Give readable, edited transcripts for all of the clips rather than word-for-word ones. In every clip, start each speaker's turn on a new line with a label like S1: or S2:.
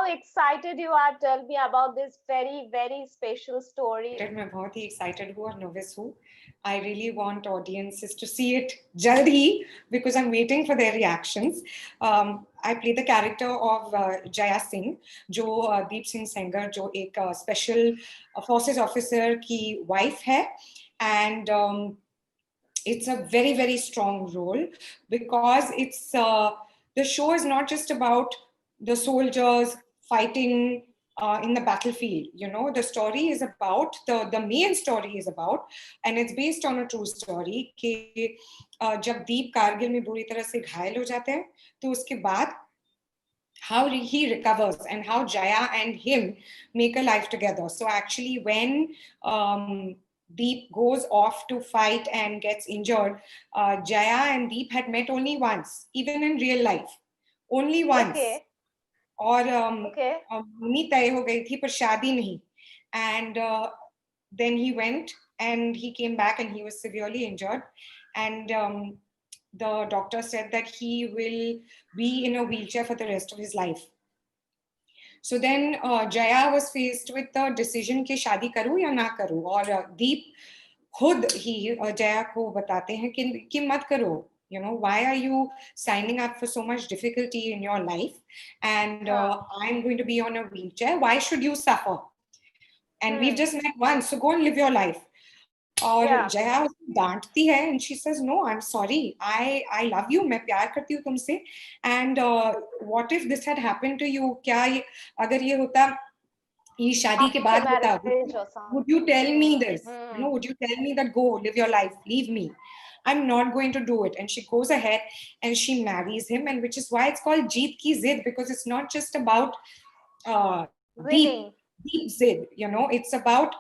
S1: excited you are. Tell me about this very, very special story.
S2: मैं बहुत ही excited हूँ और nervous हूँ. I really want audiences to see it jaldi because I'm waiting for their reactions. I play the character of Jaya Singh, जो Deep Singh Sengar, जो एक special forces officer की wife है, and it's a very, very strong role because it's the show is not just about the soldiers fighting in the battlefield. You know, the story is about the main story is about, and it's based on a true story कि जब दीप कारगिल में बुरी तरह से घायल हो जाते हैं तो उसके बाद how he recovers and how Jaya and him make a life together. So actually when Deep goes off to fight and gets injured, Jaya and Deep had met only once, even in real life. Only once.
S1: Okay.
S2: और money तय हो गई थी पर शादी नहीं. And then he went and he came back and he was severely injured. And the doctor said that he will be in a wheelchair for the rest of his life. So then Jaya was faced with the decision कि शादी करूँ या ना करूँ. और दीप खुद ही Jaya को बताते हैं कि मत करो. You know, why are you signing up for so much difficulty in your life? And I'm going to be on a wheelchair. Why should you suffer? And we've just met once, so go and live your life. और जया डांटती है and she says no, I'm sorry, I love you, मैं प्यार करती हूँ तुमसे, and what if this had happened to you, क्या अगर ये होता ये शादी के बाद होता, would you tell me this? You know, would you tell me that go live your life, leave me? I'm not going to do it. And she goes ahead and she marries him, and which is why it's called Jeet Ki Zid, because it's not just about deep zid, you know, it's about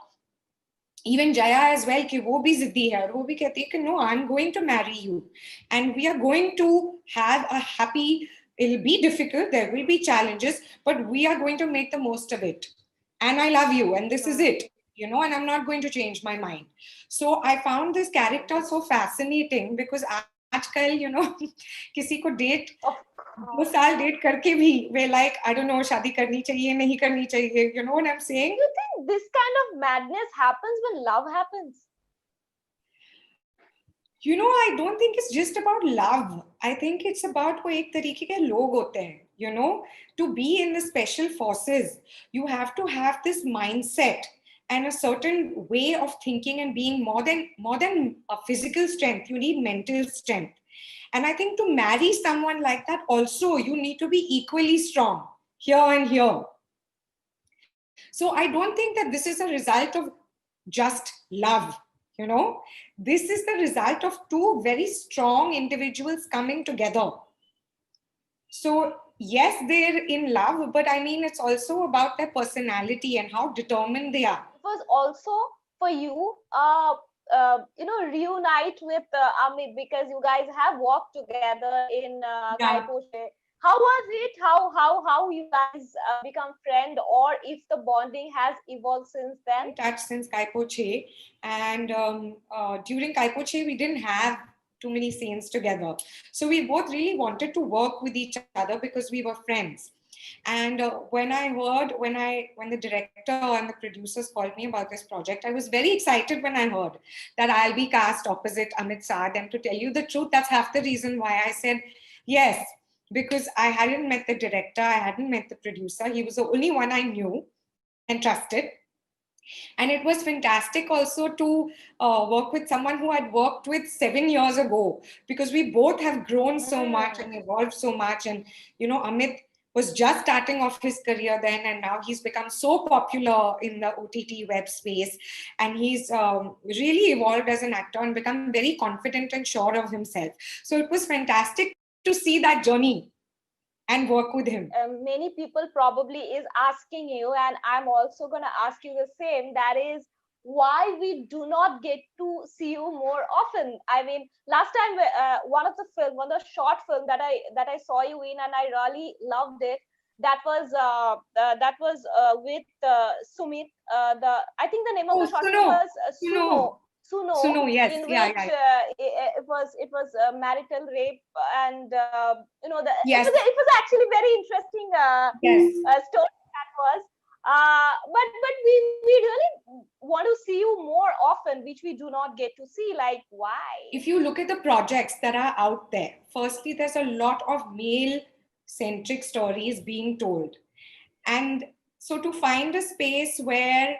S2: even Jaya as well, कि वो भी जिद्दी है और वो भी कहती है कि no, I'm going to marry you and we are going to have a happy, it'll be difficult, there will be challenges, but we are going to make the most of it. And I love you and this is it, you know, and I'm not going to change my mind. So I found this character so fascinating because आजकल, you know, किसी को date 2 साल date करके भी we're like, I don't know, शादी करनी चाहिए नहीं करनी चाहिए, you know what I'm saying?
S1: You think this kind of madness happens when love happens?
S2: You know, I don't think it's just about love. I think it's about वो एक तरीके के लोग होते हैं, you know, to be in the special forces, you have to have this mindset and a certain way of thinking and being more than a physical strength. You need mental strength. And I think to marry someone like that also, you need to be equally strong here and here. So I don't think that this is a result of just love, you know. This is the result of two very strong individuals coming together. So yes, they're in love, but I mean, it's also about their personality and how determined they are.
S1: It was also for you, you know, reunite with Amit, because you guys have worked together in Kai Po Che. How was it? How you guys become friend, or if the bonding has evolved since then?
S2: Touch since Kai Po Che, and during Kai Po Che, we didn't have too many scenes together. So we both really wanted to work with each other because we were friends. And when the director and the producers called me about this project, I was very excited when I heard that I'll be cast opposite Amit Sadh. And to tell you the truth, that's half the reason why I said yes, because I hadn't met the director, I hadn't met the producer. He was the only one I knew and trusted. And it was fantastic also to work with someone who I'd worked with 7 years ago, because we both have grown so much and evolved so much. And, you know, Amit was just starting off his career then, and now he's become so popular in the OTT web space. And he's really evolved as an actor and become very confident and sure of himself. So it was fantastic to see that journey and work with him.
S1: Many people probably is asking you, and I'm also going to ask you the same, that is why we do not get to see you more often. I mean, last time one of the short film that I saw you in, and I really loved it, that was with Sumit. I think the name of the short film was Suno,
S2: yes,
S1: in which it was marital rape, and you know, it was actually very interesting story was. But we really want to see you more often, which we do not get to see. Like, why?
S2: If you look at the projects that are out there, firstly, there's a lot of male-centric stories being told. And so to find a space where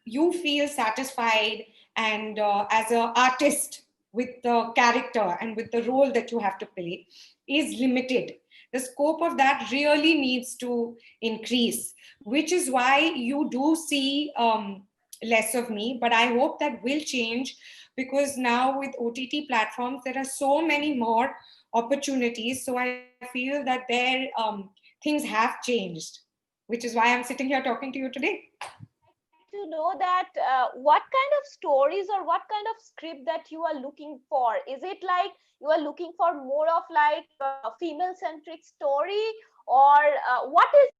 S2: you feel satisfied and as an artist with the character and with the role that you have to play is limited. The scope of that really needs to increase, which is why you do see less of me. But I hope that will change, because now with OTT platforms, there are so many more opportunities. So I feel that there things have changed, which is why I'm sitting here talking to you today.
S1: To know that what kind of stories or what kind of script that you are looking for. Is it like you are looking for more of like a female centric story, or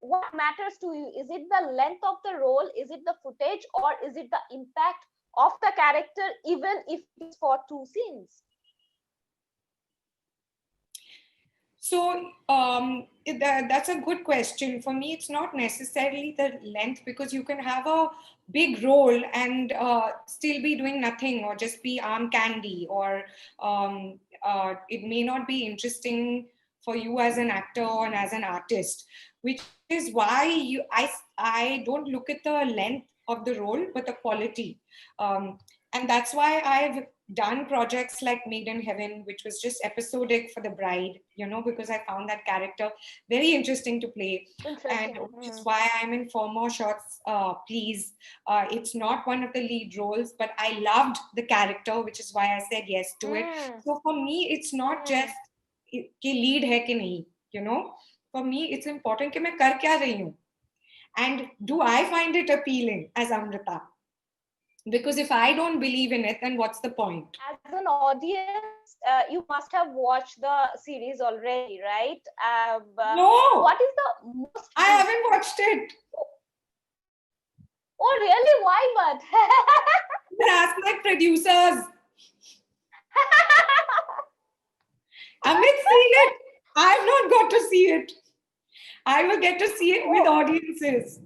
S1: what matters to you? Is it the length of the role, is it the footage, or is it the impact of the character, even if it is for 2 scenes?
S2: So that's a good question. For me, it's not necessarily the length, because you can have a big role and still be doing nothing, or just be arm candy, or it may not be interesting for you as an actor and as an artist, which is why I don't look at the length of the role, but the quality. And that's why I've done projects like Made in Heaven, which was just episodic for the bride, because I found that character very interesting to play. And which is why I'm in 4 More Shots, Please. It's not one of the lead roles, but I loved the character, which is why I said yes to it. So for me, it's not just कि lead है कि नहीं, For me, it's important कि मैं कर क्या रही हूँ. And do I find it appealing as Amrita? Because if I don't believe in it, then what's the point?
S1: As an audience, you must have watched the series already, right?
S2: No.
S1: What is the most?
S2: I haven't watched it.
S1: Oh, really? Why but?
S2: You ask my producers. Amit's seen it. I've not got to see it. I will get to see it with audiences.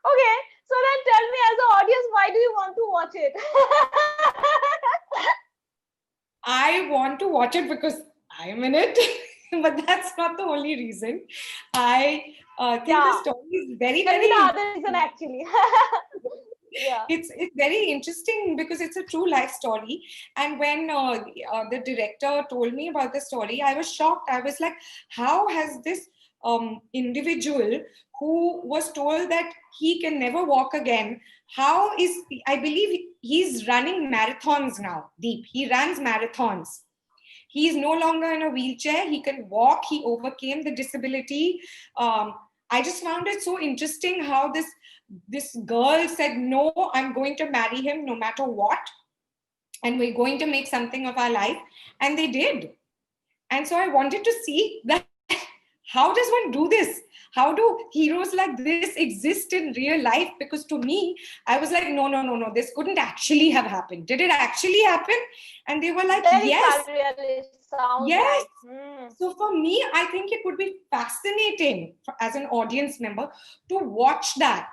S1: Okay. So then tell me, as an audience, why do you want to watch it?
S2: I want to watch it because I'm in it, but that's not the only reason. I think the story is very, very...
S1: the other reason, actually. Yeah.
S2: It's very interesting because it's a true life story. And when the director told me about the story, I was shocked. I was like, how has this individual who was told that he can never walk again, I believe he's running marathons now, Deep. He runs marathons. He's no longer in a wheelchair. He can walk. He overcame the disability. I just found it so interesting how this girl said, no, I'm going to marry him no matter what. And we're going to make something of our life. And they did. And so I wanted to see that. How does one do this? How do heroes like this exist in real life? Because to me, I was like, no, this couldn't actually have happened. Did it actually happen? And they were like, yes. Yes. So for me, I think it would be fascinating as an audience member to watch that.